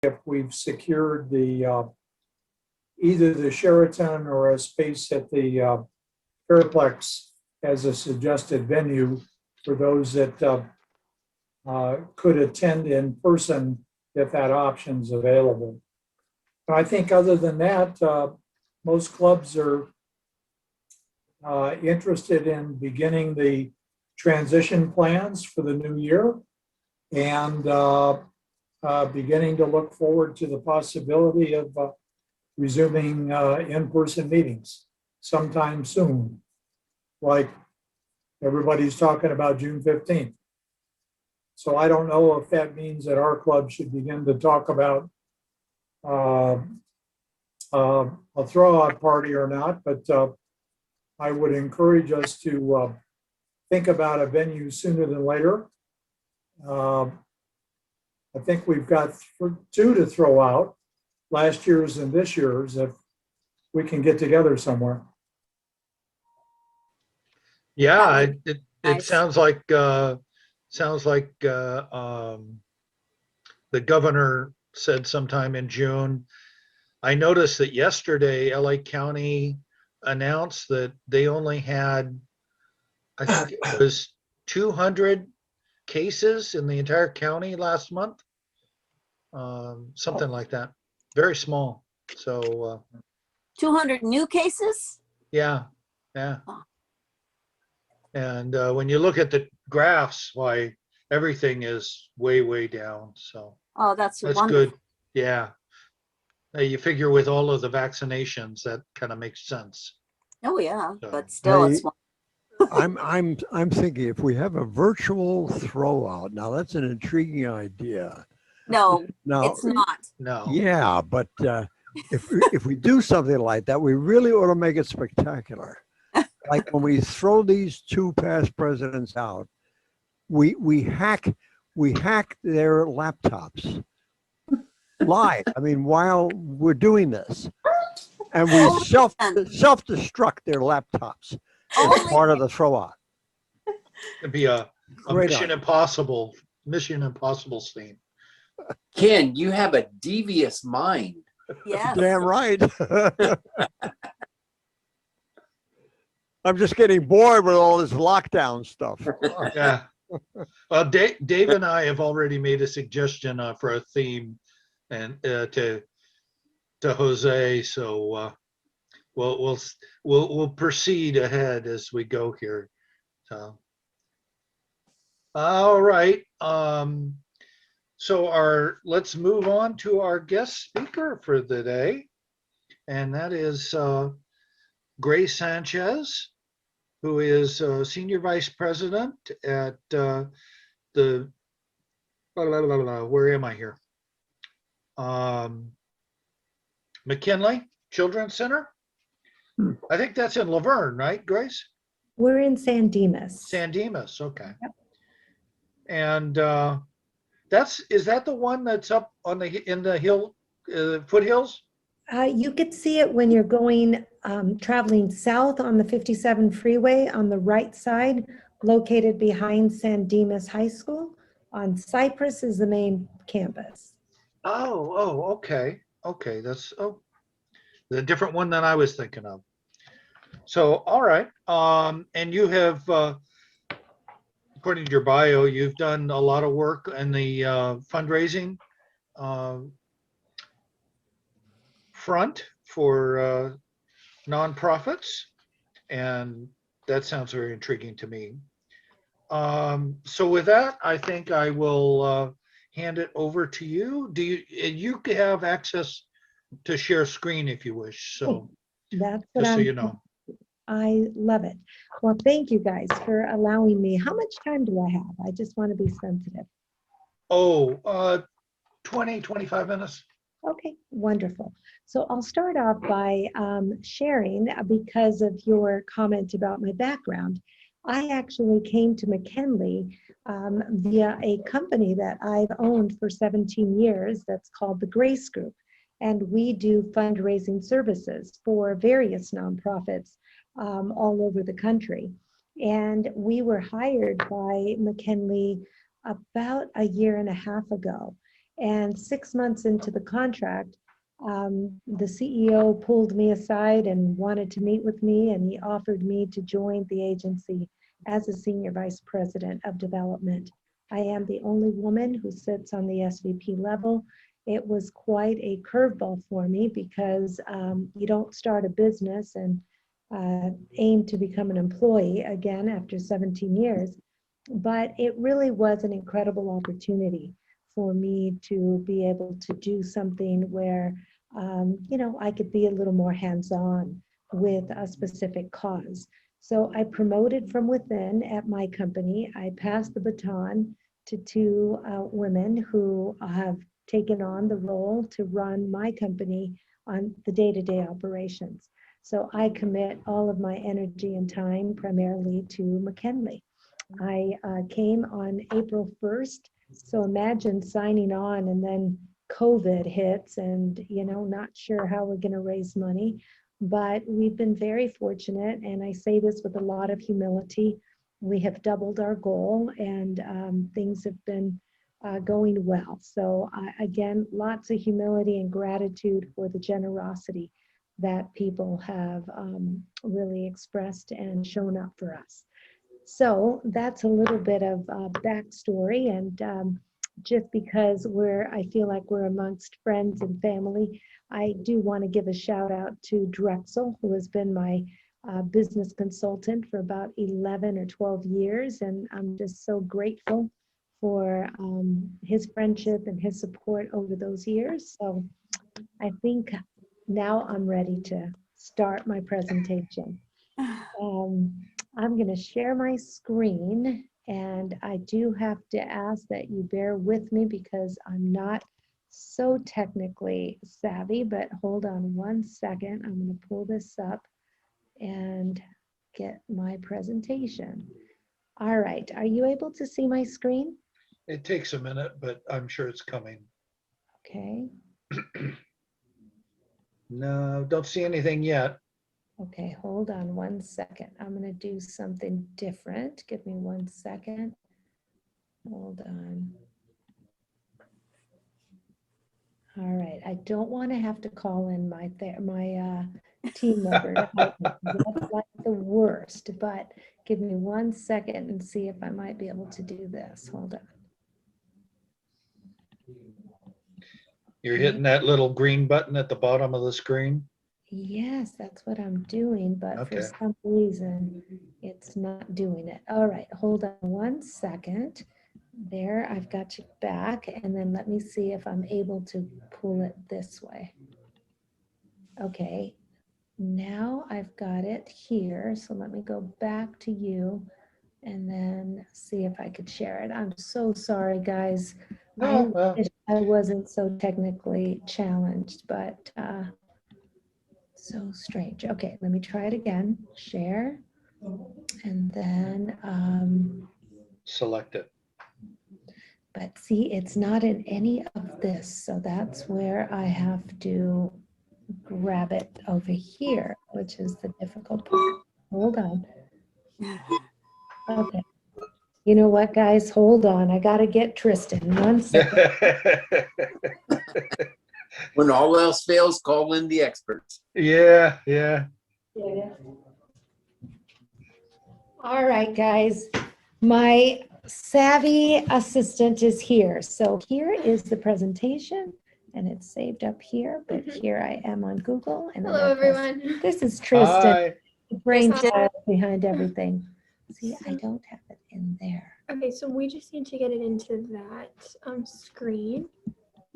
if we've secured the either the Sheraton or a space at the Fairplex as a suggested venue for those that could attend in person if that option's available. But I think other than that, most clubs are interested in beginning the transition plans for the new year and beginning to look forward to the possibility of resuming in-person meetings sometime soon, like everybody's talking about June 15th. So I don't know if that means that our club should begin to talk about a throwout party or not, but I would encourage us to think about a venue sooner than later. I think we've got two to throw out, last year's and this year's, if we can get together somewhere. Yeah, it Nice. sounds like the governor said sometime in June. I noticed that yesterday LA County announced that they only had, I think it was 200 cases in the entire county last month. Something like that. Very small. So 200 new cases? yeah. And when you look at the graphs, why everything is way down. So Oh, that's wonderful. Good. Yeah. You figure with all of the vaccinations, that kind of makes sense. Oh yeah, So, but still, it's I'm thinking if we have a virtual throwout, now that's an intriguing idea. no, Now, it's not. No. yeah, but if we do something like that, we really ought to make it spectacular. Like when we throw these two past presidents out, we hack their laptops live. I mean, while we're doing this, and we self-destruct their laptops as part of the throwout. It'd be a Great Mission idea. Impossible scene. Ken, you have a devious mind. Yes. Damn right. I'm just getting bored with all this lockdown stuff. Yeah. Well, Dave and I have already made a suggestion for a theme, and to Jose. So we'll proceed ahead as we go here. So, all right. So let's move on to our guest speaker for the day, and that is Grace Sanchez, who is Senior Vice President at the, where am I here? McKinley Children's Center. I think that's in Laverne, right, Grace? We're in San Dimas. San Dimas, okay. Yep. And is that the one that's up on in the hill, foothills? You could see it when you're going, traveling south on the 57 freeway on the right side, located behind San Dimas High School. On Cypress is the main campus. Oh, okay. Okay, that's the different one than I was thinking of. So, all right. And you have, according to your bio, you've done a lot of work in the fundraising front for nonprofits, and that sounds very intriguing to me. So with that, I think I will hand it over to you. You have access to share screen if you wish. So That's what just so you know. I love it. Well, thank you guys for allowing me. How much time do I have? I just want to be sensitive. Oh, 20, 25 minutes. Okay, wonderful. So I'll start off by sharing, because of your comment about my background. I actually came to McKinley via a company that I've owned for 17 years that's called the Grace Group. And we do fundraising services for various nonprofits all over the country. And we were hired by McKinley about a year and a half ago. And 6 months into the contract, the CEO pulled me aside and wanted to meet with me, and he offered me to join the agency as a senior vice president of development. I am the only woman who sits on the SVP level. It was quite a curveball for me because you don't start a business and aim to become an employee again after 17 years. But it really was an incredible opportunity for me to be able to do something where, I could be a little more hands-on with a specific cause. So I promoted from within at my company. I passed the baton to two women who have taken on the role to run my company on the day-to-day operations. So I commit all of my energy and time primarily to McKinley. I came on April 1st. So imagine signing on and then COVID hits and, not sure how we're going to raise money. But we've been very fortunate, and I say this with a lot of humility. We have doubled our goal, and things have been going well. So again, lots of humility and gratitude for the generosity that people have really expressed and shown up for us. So that's a little bit of backstory, and just because I feel like we're amongst friends and family, I do want to give a shout out to Drexel, who has been my business consultant for about 11 or 12 years, and I'm just so grateful for his friendship and his support over those years. So I think now I'm ready to start my presentation. I'm going to share my screen, and I do have to ask that you bear with me because I'm not so technically savvy, but hold on one second. I'm going to pull this up and get my presentation. All right, are you able to see my screen? It takes a minute, but I'm sure it's coming. Okay. No, don't see anything yet. Okay, hold on one second. I'm going to do something different. Give me 1 second. Hold on. All right, I don't want to have to call in my team member to help me. That's like the worst, but give me 1 second and see if I might be able to do this. Hold on. You're hitting that little green button at the bottom of the screen. Yes, that's what I'm doing, but for Okay. some reason, it's not doing it. All right, hold on 1 second. There, I've got you back, and then let me see if I'm able to pull it this way. Okay, now I've got it here, so let me go back to you and then see if I could share it. I'm so sorry, guys. I wish I wasn't so technically challenged, but so strange. Okay, let me try it again. Share, and then Select it. but see, it's not in any of this, so that's where I have to grab it over here, which is the difficult part. Hold on. Okay. You know what, guys? Hold on. I got to get Tristan. 1 second. When all else fails, call in the experts. Yeah. All right, guys. My savvy assistant is here. So here is the presentation, and it's saved up here, but here I am on Google. And Hello, everyone. This is Tristan, Hi. the brainchild Tristan. behind everything. See, I don't have it in there. Okay, so we just need to get it into that screen.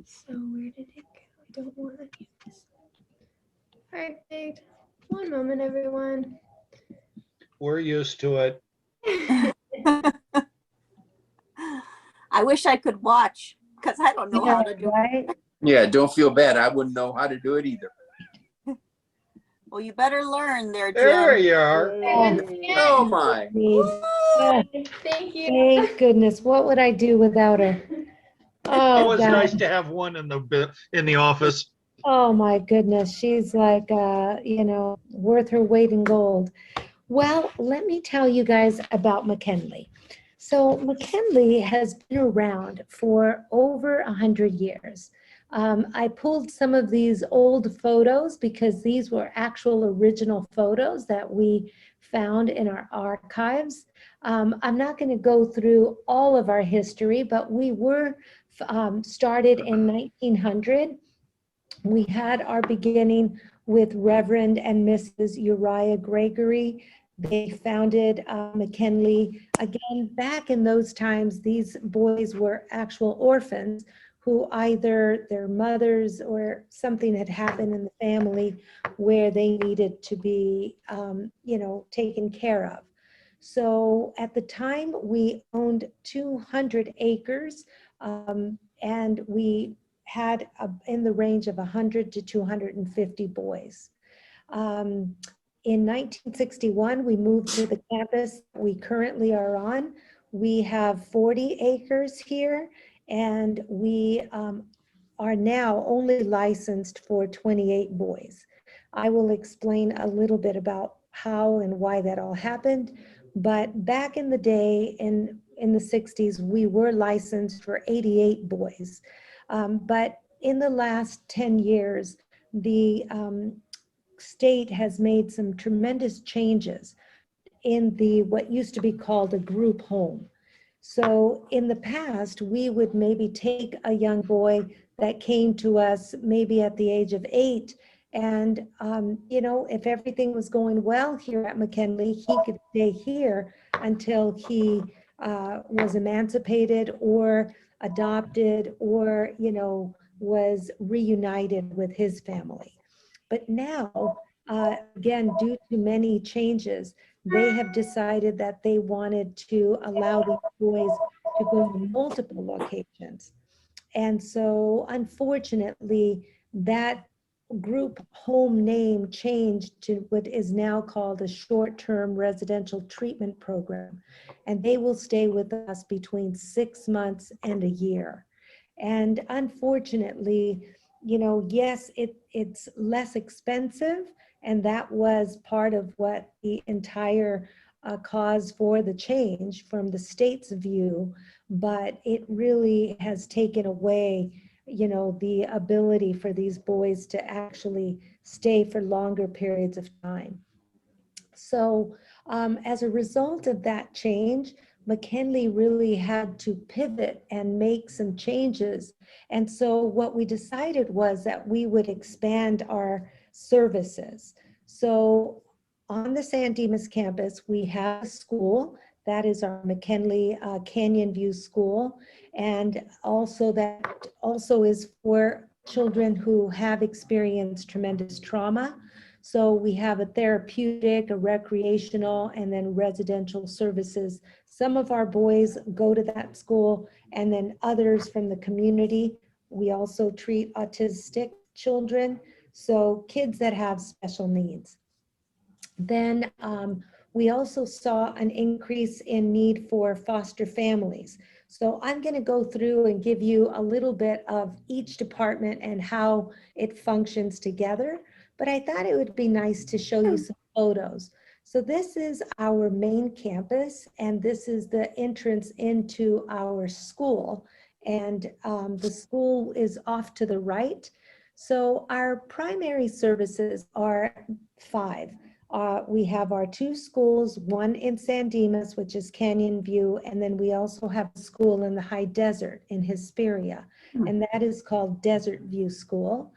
So where did it go? I don't want to use this. Perfect. One moment, everyone. We're used to it. I wish I could watch because I don't know how to do it. Right? Yeah, don't feel bad. I wouldn't know how to do it either. Well, you better learn there, There Jim. you are. Oh my. Yeah, Thank you. thank goodness. What would I do without her? Oh, Always God. nice to have one in the office. Oh my goodness, she's like, worth her weight in gold. Well, let me tell you guys about McKinley. So McKinley has been around for over 100 years. I pulled some of these old photos because these were actual original photos that we found in our archives. I'm not going to go through all of our history, but we were started in 1900. We had our beginning with Reverend and Mrs. Uriah Gregory. They founded McKinley. Again, back in those times, these boys were actual orphans who either their mothers or something had happened in the family where they needed to be, taken care of. So at the time, we owned 200 acres, and we had in the range of 100 to 250 boys. In 1961, we moved to the campus we currently are on. We have 40 acres here, and we are now only licensed for 28 boys. I will explain a little bit about how and why that all happened. But back in the day, in the 60s, we were licensed for 88 boys. But in the last 10 years, the state has made some tremendous changes in the what used to be called a group home. So in the past, we would maybe take a young boy that came to us maybe at the age of 8, and if everything was going well here at McKinley, he could stay here until he was emancipated or adopted or was reunited with his family. But now, again, due to many changes, they have decided that they wanted to allow these boys to go to multiple locations. And so unfortunately, that group home name changed to what is now called a short-term residential treatment program. And they will stay with us between 6 months and a year. And unfortunately, yes, it's less expensive, and that was part of what the entire cause for the change from the state's view, but it really has taken away, the ability for these boys to actually stay for longer periods of time. So as a result of that change, McKinley really had to pivot and make some changes. And so what we decided was that we would expand our services. So on the San Dimas campus, we have a school. That is our McKinley Canyon View School. And also that also is for children who have experienced tremendous trauma. So we have a therapeutic, a recreational, and then residential services. Some of our boys go to that school, and then others from the community. We also treat autistic children, so kids that have special needs. Then we also saw an increase in need for foster families. So I'm going to go through and give you a little bit of each department and how it functions together. But I thought it would be nice to show you some photos. So this is our main campus, and this is the entrance into our school. And the school is off to the right. So our primary services are 5. We have our 2 schools, one in San Dimas, which is Canyon View, and then we also have a school in the high desert in Hesperia, and that is called Desert View School.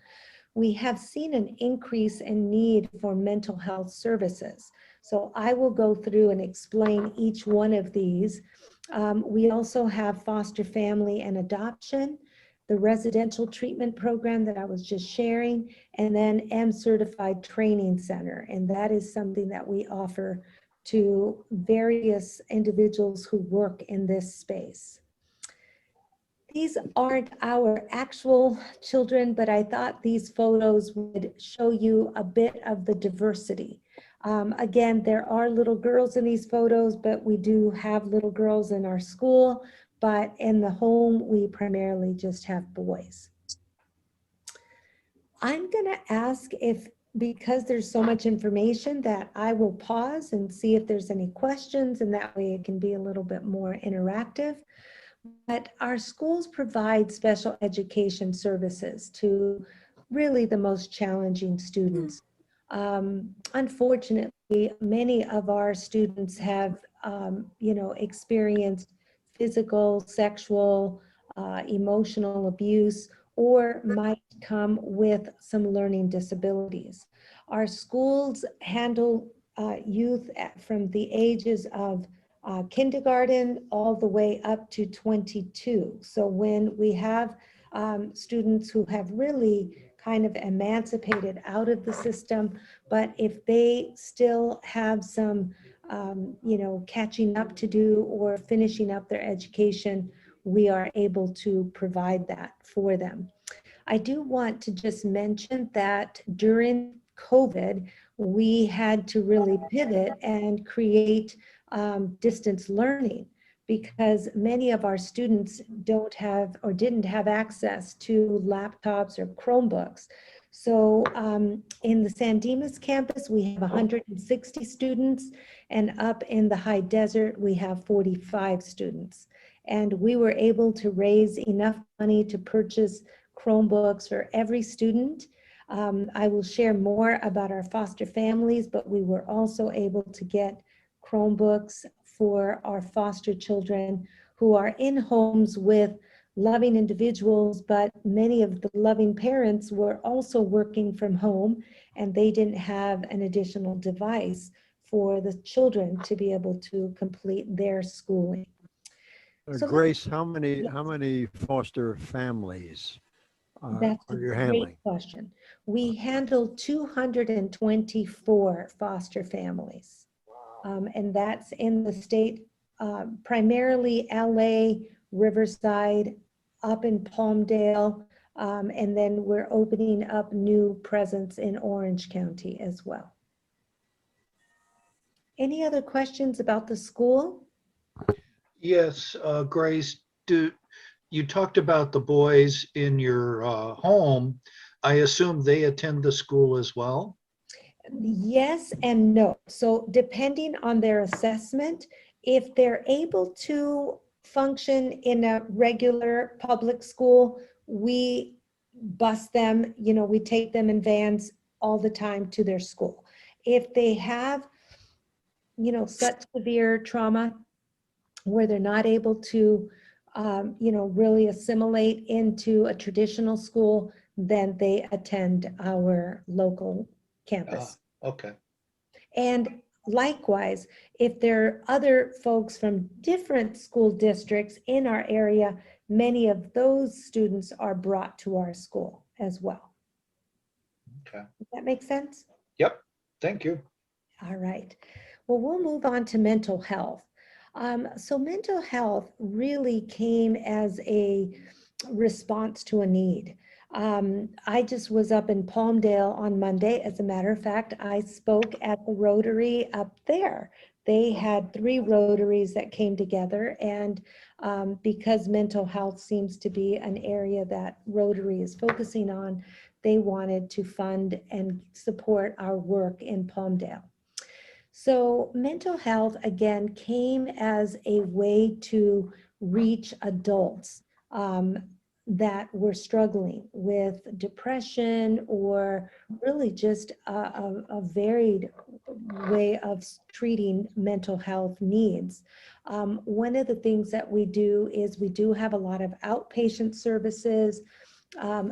We have seen an increase in need for mental health services. So I will go through and explain each one of these. We also have foster family and adoption, the residential treatment program that I was just sharing, and then M-Certified Training Center. And that is something that we offer to various individuals who work in this space. These aren't our actual children, but I thought these photos would show you a bit of the diversity. Again, there are little girls in these photos, but we do have little girls in our school, but in the home, we primarily just have boys. I'm gonna ask if because there's so much information that I will pause and see if there's any questions, and that way it can be a little bit more interactive. But our schools provide special education services to really the most challenging students. Unfortunately, many of our students have, experienced physical, sexual, emotional abuse, or might come with some learning disabilities. Our schools handle youth from the ages of kindergarten all the way up to 22. So when we have students who have really kind of emancipated out of the system, but if they still have some, catching up to do or finishing up their education, we are able to provide that for them. I do want to just mention that during COVID, we had to really pivot and create distance learning, because many of our students don't have or didn't have access to laptops or Chromebooks. So in the San Dimas campus, we have 160 students, and up in the high desert, we have 45 students. And we were able to raise enough money to purchase Chromebooks for every student. I will share more about our foster families, but we were also able to get Chromebooks for our foster children who are in homes with loving individuals, but many of the loving parents were also working from home, and they didn't have an additional device for the children to be able to complete their schooling. So Grace, how many foster families that's a are you great handling? question. We handle 224 foster families. And that's in the state, primarily LA, Riverside, up in Palmdale, and then we're opening up new presence in Orange County as well. Any other questions about the school? Yes, Grace, you talked about the boys in your home. I assume they attend the school as well? Yes and no. So depending on their assessment, if they're able to function in a regular public school, we bus them, we take them in vans all the time to their school. If they have, such severe trauma where they're not able to, really assimilate into a traditional school, then they attend our local campus. Okay. And likewise, if there are other folks from different school districts in our area, many of those students are brought to our school as well. Okay. Does that make sense? Yep. Thank you. All right. Well, we'll move on to mental health. So mental health really came as a response to a need. I just was up in Palmdale on Monday. As a matter of fact, I spoke at the Rotary up there. They had 3 Rotaries that came together, and because mental health seems to be an area that Rotary is focusing on, they wanted to fund and support our work in Palmdale. So mental health, again, came as a way to reach adults that were struggling with depression, or really just a varied way of treating mental health needs. One of the things that we do is we do have a lot of outpatient services.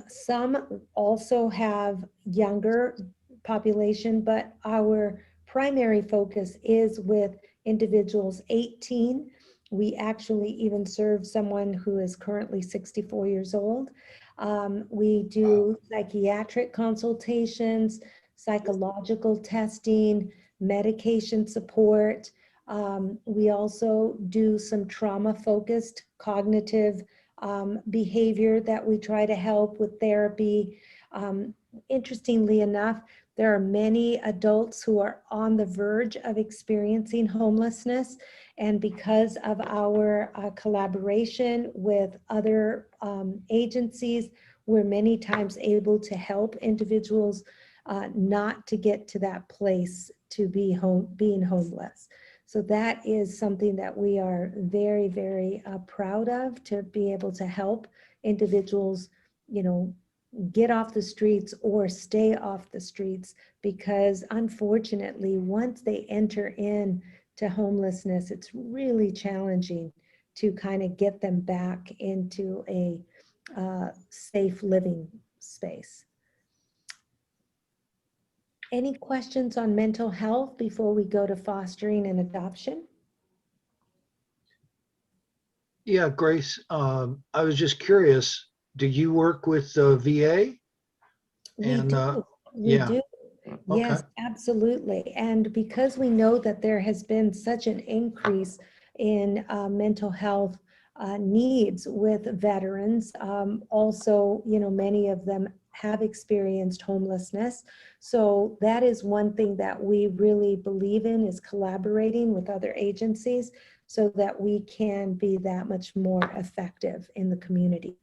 Some also have younger population, but our primary focus is with individuals 18. We actually even serve someone who is currently 64 years old. We do psychiatric consultations, psychological testing, medication support. We also do some trauma-focused cognitive behavior that we try to help with therapy. Interestingly enough, there are many adults who are on the verge of experiencing homelessness, and because of our collaboration with other agencies, we're many times able to help individuals not to get to that place to be being homeless. So that is something that we are very, very proud of, to be able to help individuals, you know, get off the streets or stay off the streets, because unfortunately, once they enter in to homelessness, it's really challenging to kind of get them back into a safe living space. Any questions on mental health before we go to fostering and adoption? Yeah, Grace, I was just curious, do you work with the VA? We And, do. We yeah. do. Yes, absolutely. And because we know that there has been such an increase in mental health needs with veterans, also, you know, many of them have experienced homelessness. So that is one thing that we really believe in, is collaborating with other agencies so that we can be that much more effective in the community.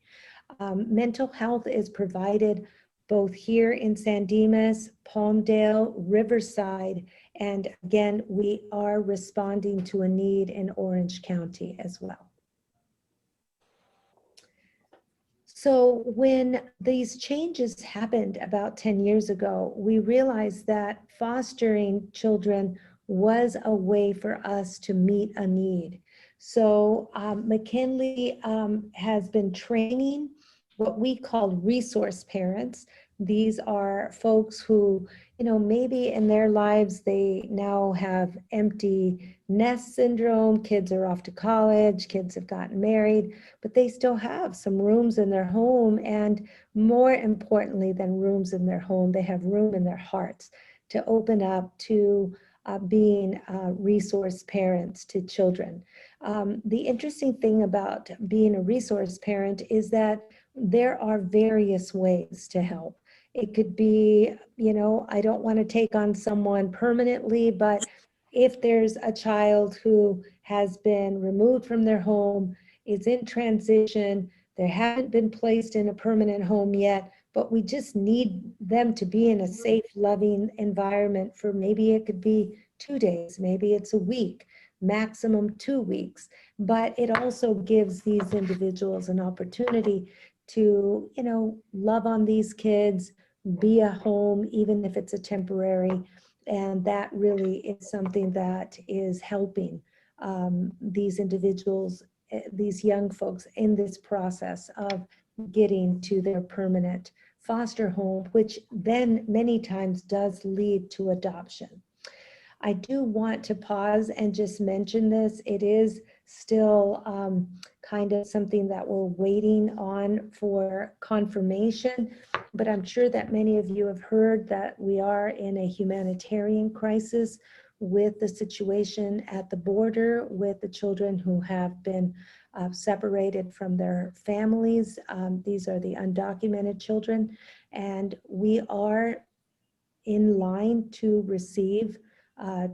Mental health is provided both here in San Dimas, Palmdale, Riverside, and again, we are responding to a need in Orange County as well. So when these changes happened about 10 years ago, we realized that fostering children was a way for us to meet a need. So McKinley has been training what we call resource parents. These are folks who, you know, maybe in their lives, they now have empty nest syndrome, kids are off to college, kids have gotten married, but they still have some rooms in their home. And more importantly than rooms in their home, they have room in their hearts to open up to being resource parents to children. The interesting thing about being a resource parent is that there are various ways to help. It could be, you know, I don't want to take on someone permanently, but if there's a child who has been removed from their home, is in transition, they haven't been placed in a permanent home yet, but we just need them to be in a safe, loving environment for, maybe it could be 2 days, maybe it's a week, maximum 2 weeks. But it also gives these individuals an opportunity to, you know, love on these kids, be a home, even if it's a temporary. And that really is something that is helping these individuals, these young folks, in this process of getting to their permanent foster home, which then many times does lead to adoption. I do want to pause and just mention this. It is still kind of something that we're waiting on for confirmation, but I'm sure that many of you have heard that we are in a humanitarian crisis with the situation at the border with the children who have been separated from their families. These are the undocumented children, and we are in line to receive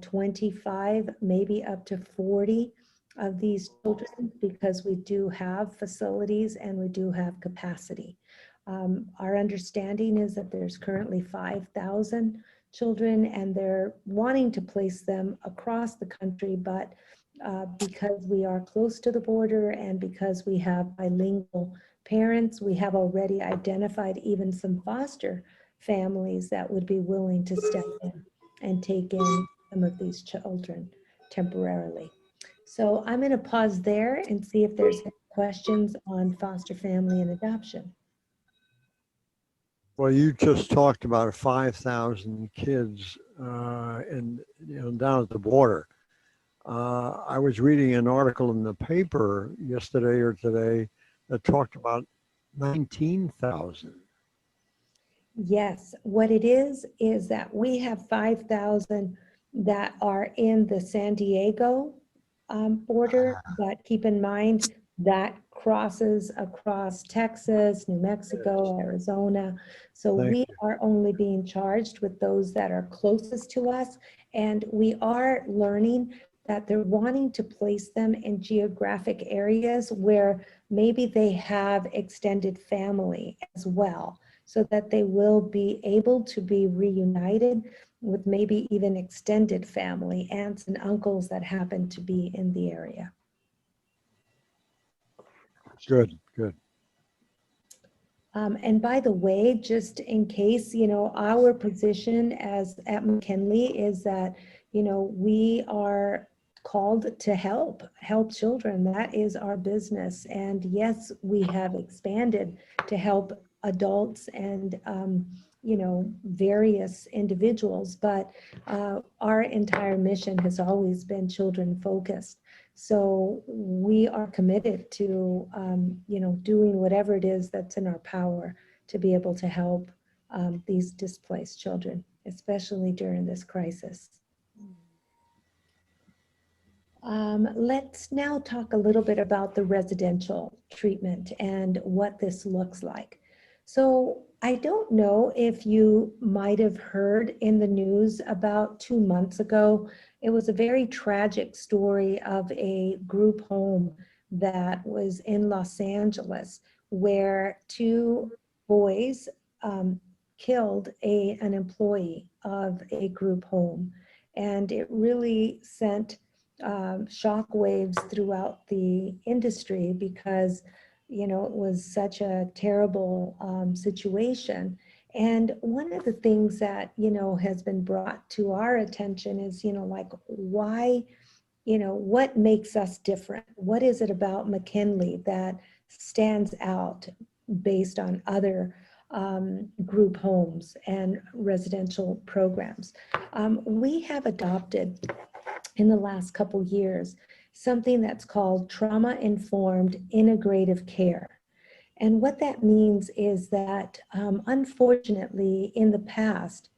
25, maybe up to 40 of these children, because we do have facilities and we do have capacity. Our understanding is that there's currently 5,000 children, and they're wanting to place them across the country, but because we are close to the border and because we have bilingual parents, we have already identified even some foster families that would be willing to step in and take in some of these children temporarily. So I'm going to pause there and see if there's any questions on foster family and adoption. Well, you just talked about 5,000 kids down at the border. I was reading an article in the paper yesterday or today that talked about 19,000. Yes, what it is that we have 5,000 that are in the San Diego border, but keep in mind that crosses across Texas, New Mexico, Arizona. So Thank we are only being charged with those that are closest to us. And we are learning that they're wanting to place them in geographic areas where maybe they have extended family as well. so that they will be able to be reunited with maybe even extended family, aunts and uncles that happen to be in the area. Good, good. And by the way, just in case, our position as at McKinley is that, we are called to help children. That is our business. And yes, we have expanded to help adults and, various individuals, but our entire mission has always been children focused. So we are committed to, doing whatever it is that's in our power to be able to help these displaced children, especially during this crisis. Let's now talk a little bit about the residential treatment and what this looks like. So I don't know if you might have heard in the news about 2 months ago, it was a very tragic story of a group home that was in Los Angeles where 2 boys killed an employee of a group home. And it really sent shock waves throughout the industry because it was such a terrible situation. And one of the things that, has been brought to our attention is, why, what makes us different? What is it about McKinley that stands out based on other group homes and residential programs? We have adopted in the last couple years something that's called trauma-informed integrative care. And what that means is that unfortunately in the past,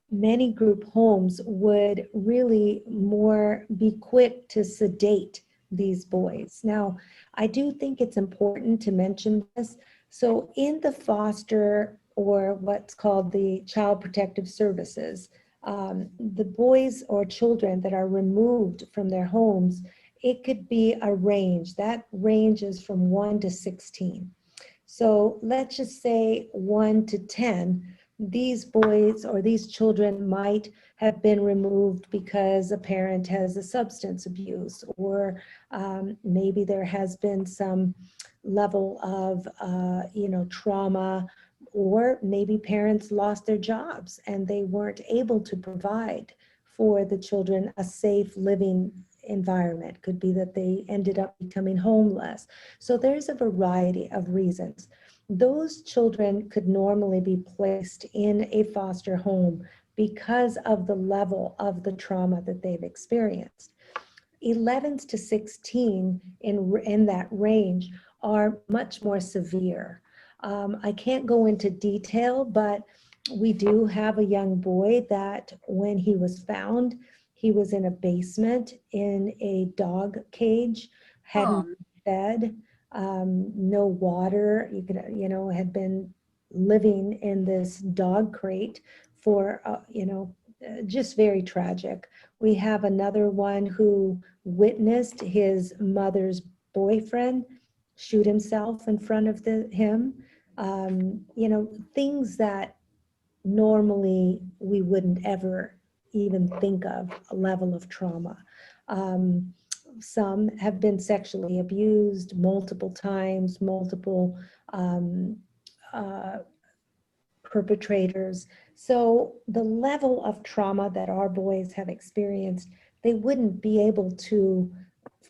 many group homes would really more be quick to sedate these boys. Now, I do think it's important to mention this. So in the foster or what's called the Child Protective Services, the boys or children that are removed from their homes, it could be a range. That ranges from 1 to 16. So let's just say 1 to 10, these boys or these children might have been removed because a parent has a substance abuse, or maybe there has been some level of, trauma, or maybe parents lost their jobs and they weren't able to provide for the children a safe living environment. Could be that they ended up becoming homeless. So there's a variety of reasons. Those children could normally be placed in a foster home because of the level of the trauma that they've experienced. 11s to 16 in that range are much more severe. I can't go into detail, but we do have a young boy that when he was found, he was in a basement in a dog cage, hadn't been fed, no water. You could, had been living in this dog crate for, just very tragic. We have another one who witnessed his mother's boyfriend shoot himself in front of him. Things that normally we wouldn't ever even think of, a level of trauma. Some have been sexually abused multiple times, multiple perpetrators. So the level of trauma that our boys have experienced, they wouldn't be able to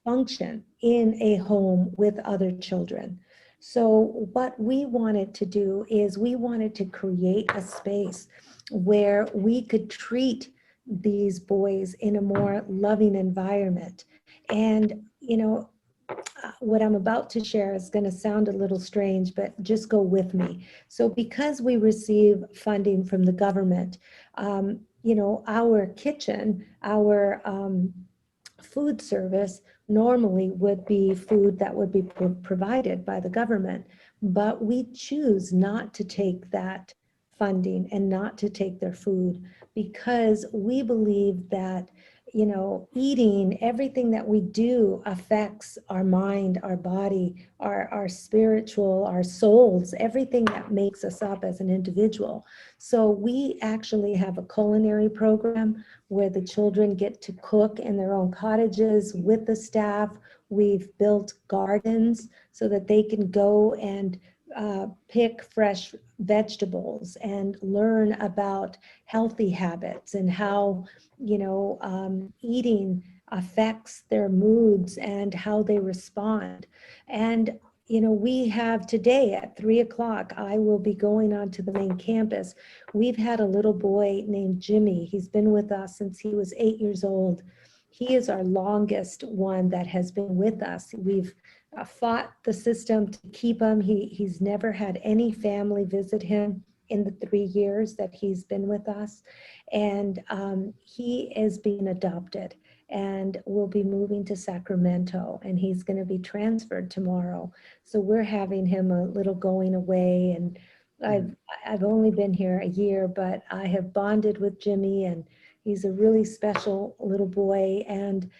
function in a home with other children. So what we wanted to do is we wanted to create a space where we could treat these boys in a more loving environment. And, what I'm about to share is going to sound a little strange, but just go with me. So because we receive funding from the government, our kitchen, our food service normally would be food that would be provided by the government, but we choose not to take that funding and not to take their food because we believe that eating, everything that we do affects our mind, our body, our spiritual, our souls, everything that makes us up as an individual. So we actually have a culinary program where the children get to cook in their own cottages with the staff. We've built gardens so that they can go and pick fresh vegetables and learn about healthy habits and how eating affects their moods and how they respond. And we have today at 3:00, I will be going onto the main campus. We've had a little boy named Jimmy. He's been with us since he was 8 years old. He is our longest one that has been with us. We've fought the system to keep him. He's never had any family visit him in the 3 years that he's been with us. And he is being adopted and will be moving to Sacramento, and he's going to be transferred tomorrow. So we're having him a little going away, and I've only been here a year, but I have bonded with Jimmy, and he's a really special little boy. And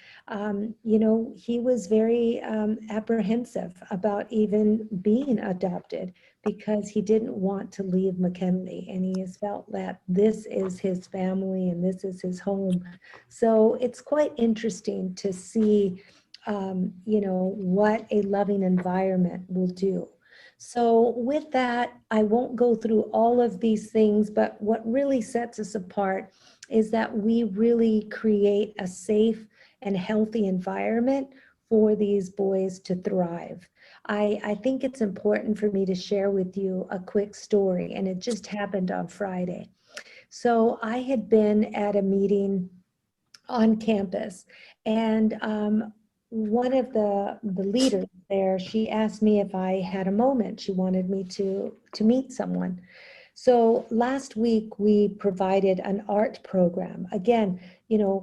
he was very apprehensive about even being adopted because he didn't want to leave McKinley, and he has felt that this is his family and this is his home. So it's quite interesting to see, what a loving environment will do. So with that, I won't go through all of these things, but what really sets us apart is that we really create a safe and healthy environment for these boys to thrive. I think it's important for me to share with you a quick story, and it just happened on Friday. So I had been at a meeting on campus, and one of the leaders there, she asked me if I had a moment. She wanted me to meet someone. So last week we provided an art program. Again,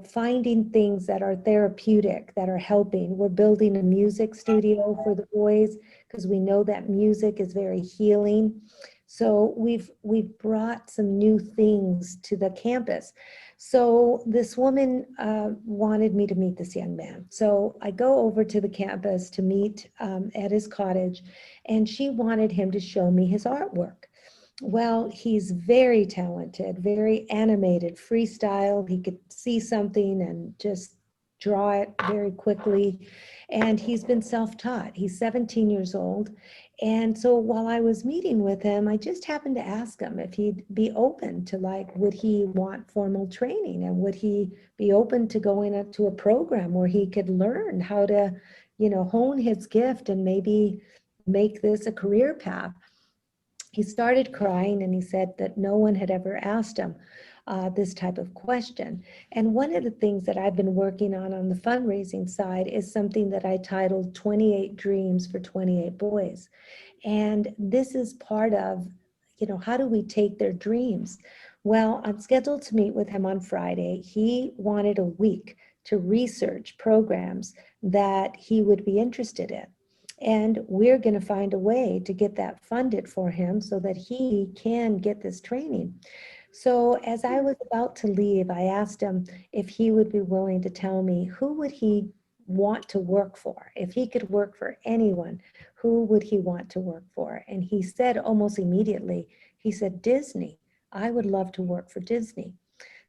finding things that are therapeutic, that are helping. We're building a music studio for the boys because we know that music is very healing. So we've brought some new things to the campus. So this woman wanted me to meet this young man. So I go over to the campus to meet at his cottage, and she wanted him to show me his artwork. Well, he's very talented, very animated, freestyle. He could see something and just draw it very quickly. And he's been self-taught. He's 17 years old. And so while I was meeting with him, I just happened to ask him if he'd be open to, would he want formal training, and would he be open to going up to a program where he could learn how to, hone his gift and maybe make this a career path. He started crying, and he said that no one had ever asked him this type of question. And one of the things that I've been working on the fundraising side is something that I titled 28 Dreams for 28 Boys. And this is part of, how do we take their dreams? Well, I'm scheduled to meet with him on Friday. He wanted a week to research programs that he would be interested in. And we're going to find a way to get that funded for him so that he can get this training. So as I was about to leave, I asked him if he would be willing to tell me who would he want to work for. If he could work for anyone, who would he want to work for? And he said almost immediately, he said, Disney. I would love to work for Disney.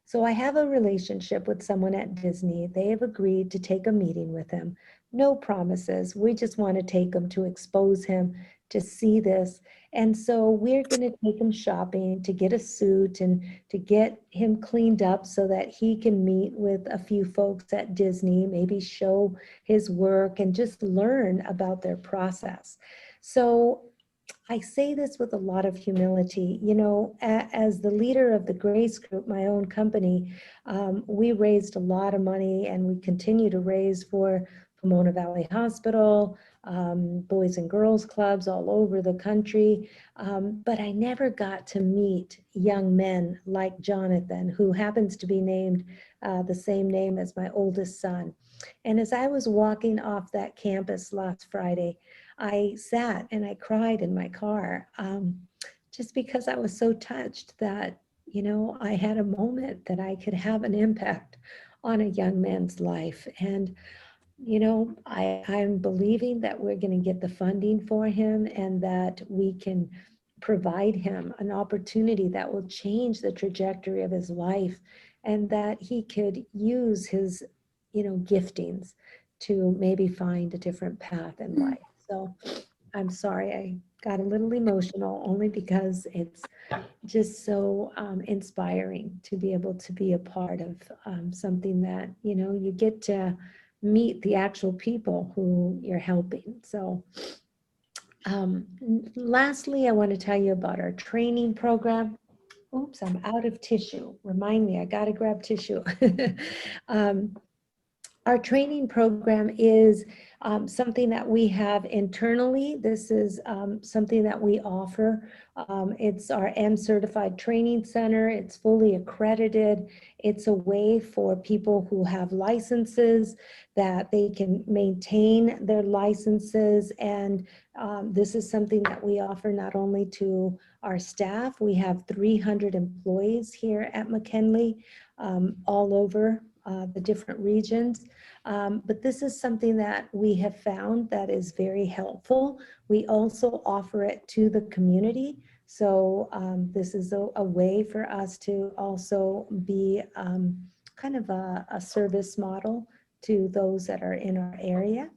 So I have a relationship with someone at Disney. They have agreed to take a meeting with him. No promises. We just want to take him to expose him to see this. And so we're going to take him shopping to get a suit and to get him cleaned up so that he can meet with a few folks at Disney, maybe show his work and just learn about their process. So I say this with a lot of humility. As the leader of the Grace Group, my own company, we raised a lot of money, and we continue to raise for Pomona Valley Hospital, Boys and Girls Clubs all over the country. But I never got to meet young men like Jonathan, who happens to be named the same name as my oldest son. And as I was walking off that campus last Friday, I sat and I cried in my car just because I was so touched that, I had a moment that I could have an impact on a young man's life. And, you know, I'm believing that we're going to get the funding for him and that we can provide him an opportunity that will change the trajectory of his life and that he could use his, you know, giftings to maybe find a different path in life. So I'm sorry, I got a little emotional only because it's just so inspiring to be able to be a part of something that, you know, you get to meet the actual people who you're helping. So lastly, I want to tell you about our training program. Oops, I'm out of tissue. Remind me, I got to grab tissue. Our training program is something that we have internally. This is something that we offer. It's our M Certified Training Center. It's fully accredited. It's a way for people who have licenses that they can maintain their licenses. And this is something that we offer not only to our staff. We have 300 employees here at McKinley all over the different regions. But this is something that we have found that is very helpful. We also offer it to the community. So this is a way for us to also be kind of a service model to those that are in our area.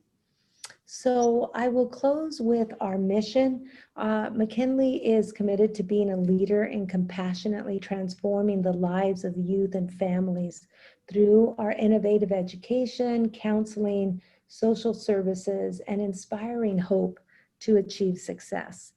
So I will close with our mission. McKinley is committed to being a leader in compassionately transforming the lives of youth and families through our innovative education, counseling, social services, and inspiring hope to achieve success.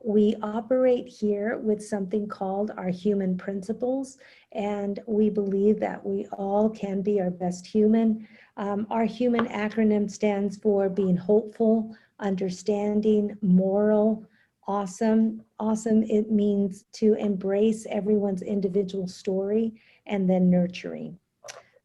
We operate here with something called our human principles, and we believe that we all can be our best human. Our human acronym stands for being hopeful, understanding, moral, awesome. Awesome, it means to embrace everyone's individual story, and then nurturing.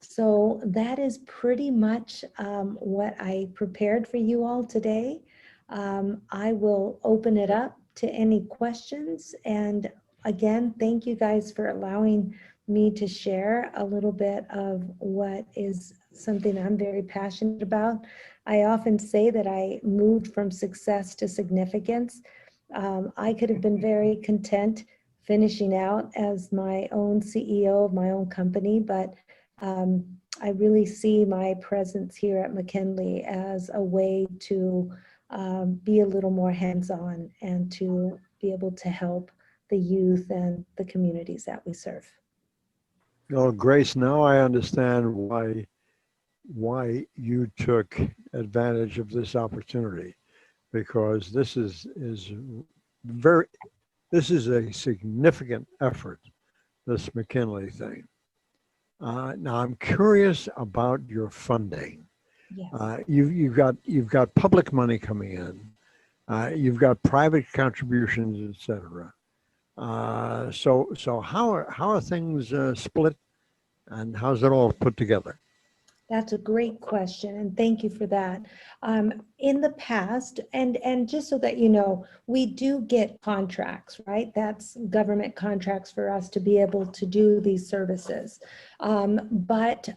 So that is pretty much what I prepared for you all today. I will open it up to any questions. And again, thank you guys for allowing me to share a little bit of what is something I'm very passionate about. I often say that I moved from success to significance. I could have been very content finishing out as my own CEO of my own company, but I really see my presence here at McKinley as a way to be a little more hands-on and to be able to help the youth and the communities that we serve. Well, Grace, now I understand why you took advantage of this opportunity, because this is a significant effort, this McKinley thing. Now I'm curious about your funding. Yes. You've got public money coming in. You've got private contributions, etc. So how are things split, and how's it all put together? That's a great question, and thank you for that. In the past, and just so that you know, we do get contracts, right? That's government contracts for us to be able to do these services. But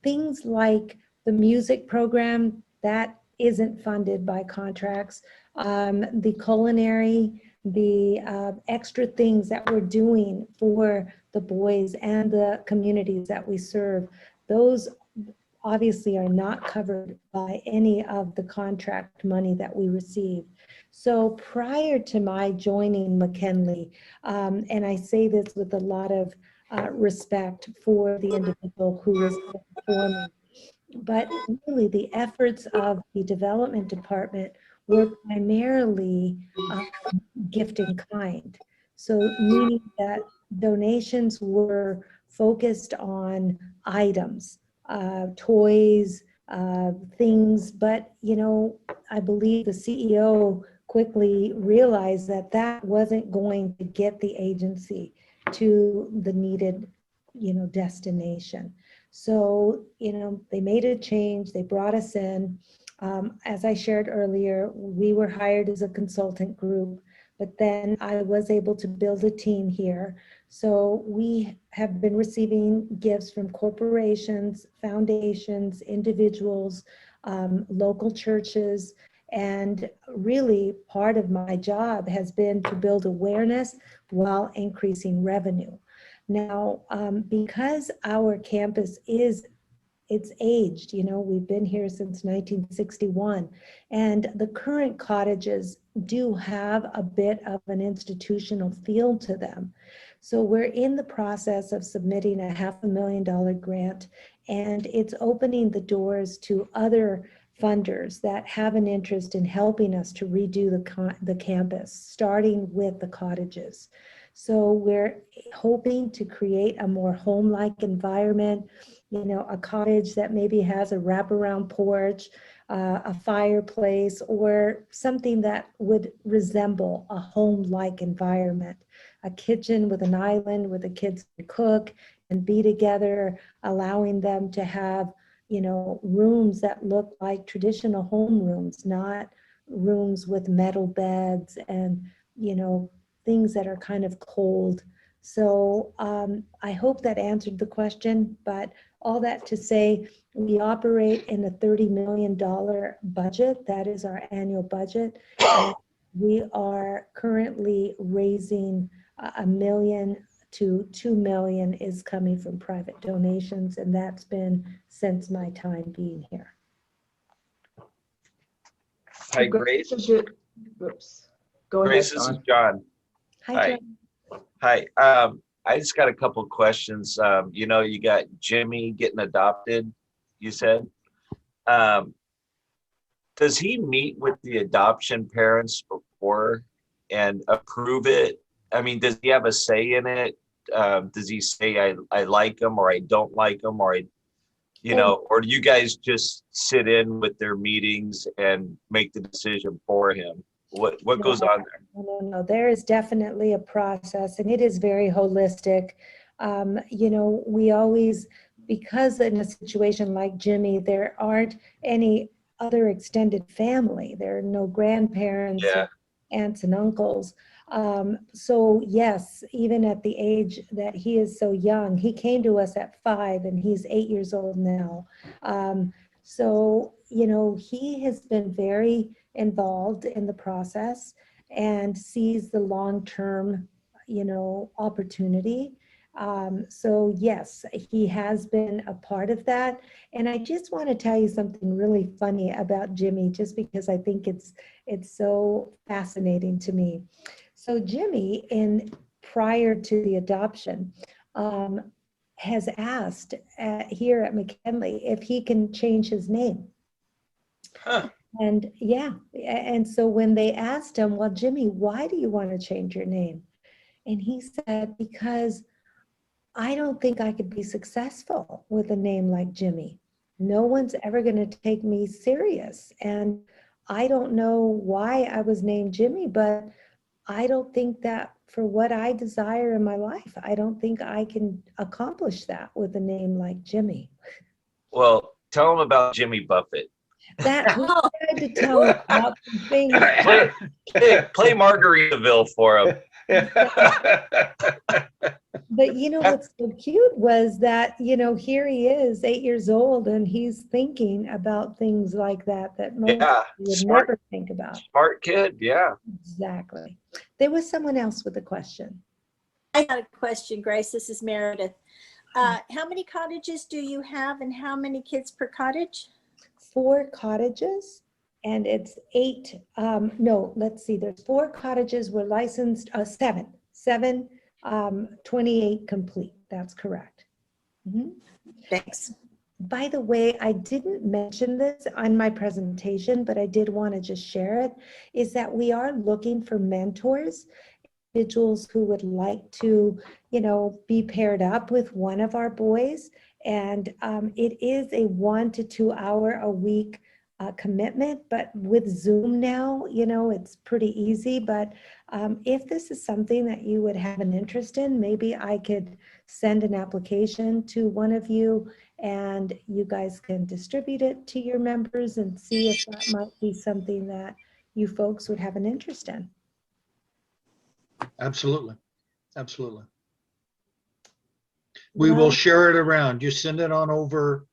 things like the music program, that isn't funded by contracts. The culinary, the extra things that we're doing for the boys and the communities that we serve, those obviously are not covered by any of the contract money that we receive. So prior to my joining McKinley, and I say this with a lot of respect for the individual who was before me, but really the efforts of the development department were primarily gift in kind. So meaning that donations were focused on items, toys, things, but you know, I believe the CEO quickly realized that that wasn't going to get the agency to the needed, you know, destination. So, you know, they made a change, they brought us in. As I shared earlier, we were hired as a consultant group. but then I was able to build a team here. So we have been receiving gifts from corporations, foundations, individuals, local churches, and really part of my job has been to build awareness while increasing revenue. Now, because our campus it's aged, we've been here since 1961, and the current cottages do have a bit of an institutional feel to them. So we're in the process of submitting a $500,000 grant, and it's opening the doors to other funders that have an interest in helping us to redo the campus, starting with the cottages. So we're hoping to create a more home-like environment, a cottage that maybe has a wraparound porch, a fireplace, or something that would resemble a home-like environment. A kitchen with an island where the kids can cook and be together, allowing them to have, rooms that look like traditional home rooms, not rooms with metal beds and, things that are kind of cold. So I hope that answered the question, but all that to say, we operate in a $30 million budget. That is our annual budget. And we are currently raising $1 million to $2 million is coming from private donations, and that's been since my time being here. Hi, Grace. Oops. Go ahead, Grace, this is John. John. Hi, Hi. John. Hi. I just got a couple of questions. You got Jimmy getting adopted, you said. Does he meet with the adoption parents before and approve it? I mean, does he have a say in it? Does he say, I like them or I don't like them, or or do you guys just sit in with their meetings and make the decision for him? What goes on there? No. There is definitely a process, and it is very holistic. We always, because in a situation like Jimmy, there aren't any other extended family. There are no grandparents, Yeah. aunts and uncles. So yes, even at the age that he is so young, he came to us at 5 and he's 8 years old now. So, he has been very involved in the process and sees the long-term, opportunity. So yes, he has been a part of that. And I just want to tell you something really funny about Jimmy, just because I think it's so fascinating to me. So Jimmy, prior to the adoption, has asked here at McKinley if he can change his name. Huh. And yeah, and so when they asked him, well, Jimmy, why do you want to change your name? And he said, because I don't think I could be successful with a name like Jimmy. No one's ever going to take me serious. And I don't know why I was named Jimmy, but I don't think that for what I desire in my life, I don't think I can accomplish that with a name like Jimmy. Well, tell him about Jimmy Buffett. That we tried to tell him about some things. Play Margaritaville for him. But what's so cute was that, here he is, 8 years old, and he's thinking about things like that most Yeah, would smart. never think about. Smart kid, yeah. Exactly. There was someone else with a question. I got a question, Grace. This is Meredith. How many cottages do you have and how many kids per cottage? 4 cottages, and it's 8, no, let's see, there's 4 cottages were licensed, 7, 28 complete. That's correct. Mhm. Thanks. By the way, I didn't mention this on my presentation, but I did want to just share it, is that we are looking for mentors, individuals who would like to, be paired up with one of our boys. And it is a 1 to 2 hour a week commitment, but with Zoom now, it's pretty easy. But if this is something that you would have an interest in, maybe I could send an application to one of you and you guys can distribute it to your members and see if that might be something that you folks would have an interest in. Absolutely. Absolutely. We will Well, share it around. You send it on over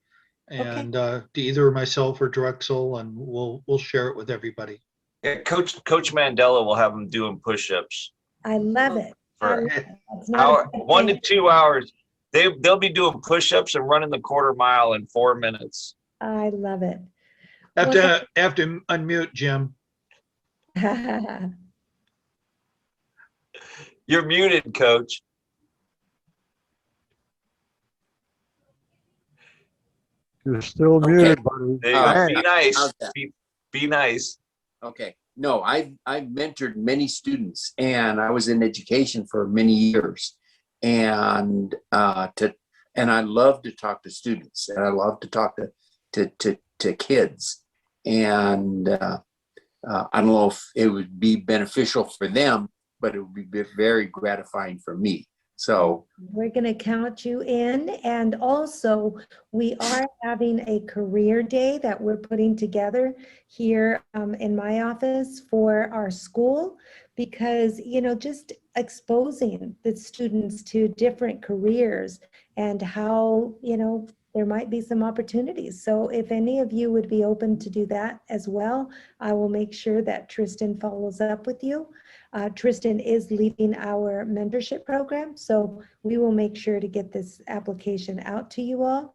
and to either myself or Drexel, and we'll share it with everybody. Yeah, Coach Mandela will have them doing push-ups I love it. I for love it. It's not a hour, bad 1 to thing. 2 hours. They'll be doing push-ups and running the quarter mile in 4 minutes. I love it. Have to unmute Jim. You're muted, Coach. You're still Okay. muted, buddy. There you go. Hey, Be nice. How's that? Be nice. Okay. No, I've mentored many students, and I was in education for many years, and I love to talk to students, and I love to talk to kids, and I don't know if it would be beneficial for them, but it would be very gratifying for me. So We're going to count you in. And also, we are having a career day that we're putting together here in my office for our school, because, just exposing the students to different careers and how, there might be some opportunities. So if any of you would be open to do that as well, I will make sure that Tristan follows up with you. Tristan is leading our mentorship program, so we will make sure to get this application out to you all.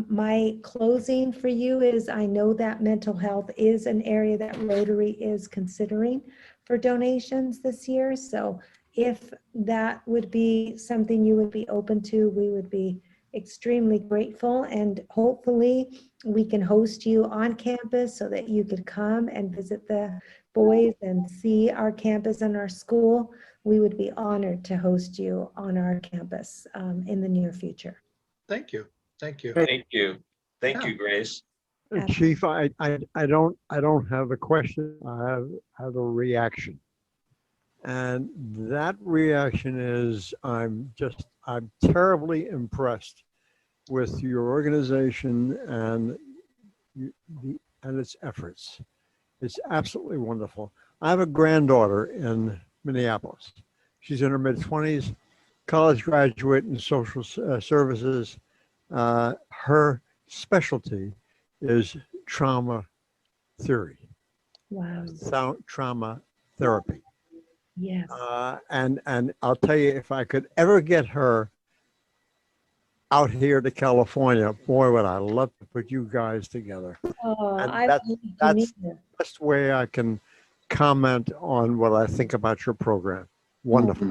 My closing for you is, I know that mental health is an area that Rotary is considering for donations this year. So if that would be something you would be open to, we would be extremely grateful, and hopefully we can host you on campus so that you could come and visit the boys and see our campus and our school. We would be honored to host you on our campus in the near future. Thank you. Thank you. Thank you. Thank Yeah. you, Grace. Chief, I don't have a question. I have a reaction. And that reaction is I'm terribly impressed with your organization and its efforts. It's absolutely wonderful. I have a granddaughter in Minneapolis. She's in her mid-20s, college graduate in social services. Her specialty is trauma theory, Wow. trauma therapy. Yes. And I'll tell you, if I could ever get her out here to California, boy, would I love to put you guys together. Oh, And I that's- believe you that's- need it. Best way I can comment on what I think about your program. Wonderful.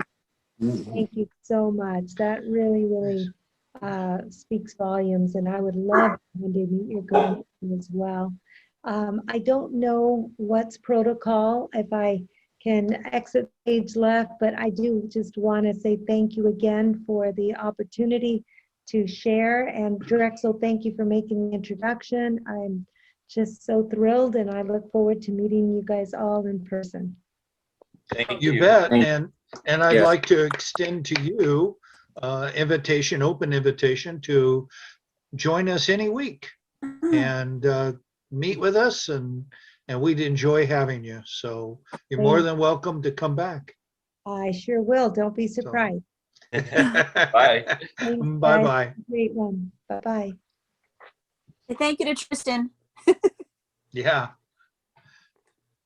Thank you so much. That really, really speaks volumes, and I would love to meet your grandson as well. I don't know what's protocol, if I can exit page left, but I do just want to say thank you again for the opportunity to share. And Drexel, thank you for making the introduction. I'm just so thrilled, and I look forward to meeting you guys all in person. Thank You you. bet. Thank- And I'd Yes. like to extend to you open invitation to join us any week and meet with us, and we'd enjoy having you. So you're more than welcome to come back. I sure will. Don't be surprised. Bye. Thanks, guys. Bye-bye. Great one. Bye-bye. Thank you to Tristan. Yeah.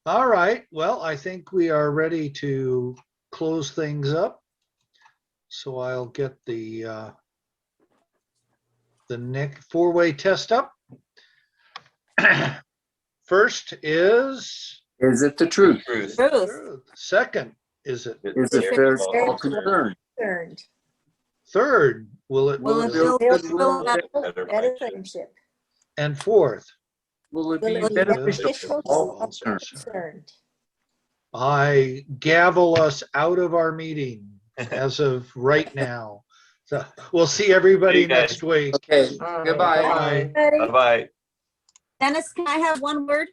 All right. Well, I think we are ready to close things up. So I'll get the next four-way test up. First is is it the truth? Truth. Ruth. second, is it Is it fair to all concerned? Concerned. third? Will it Will it build build goodwill? Better friendship. and fourth? Will it Will be it be beneficial beneficial to to all all concerned? concerned? I gavel us out of our meeting as of right now. So we'll see everybody See you guys. next week. Okay, goodbye. Bye. Ready? Bye-bye. Dennis, can I have one word?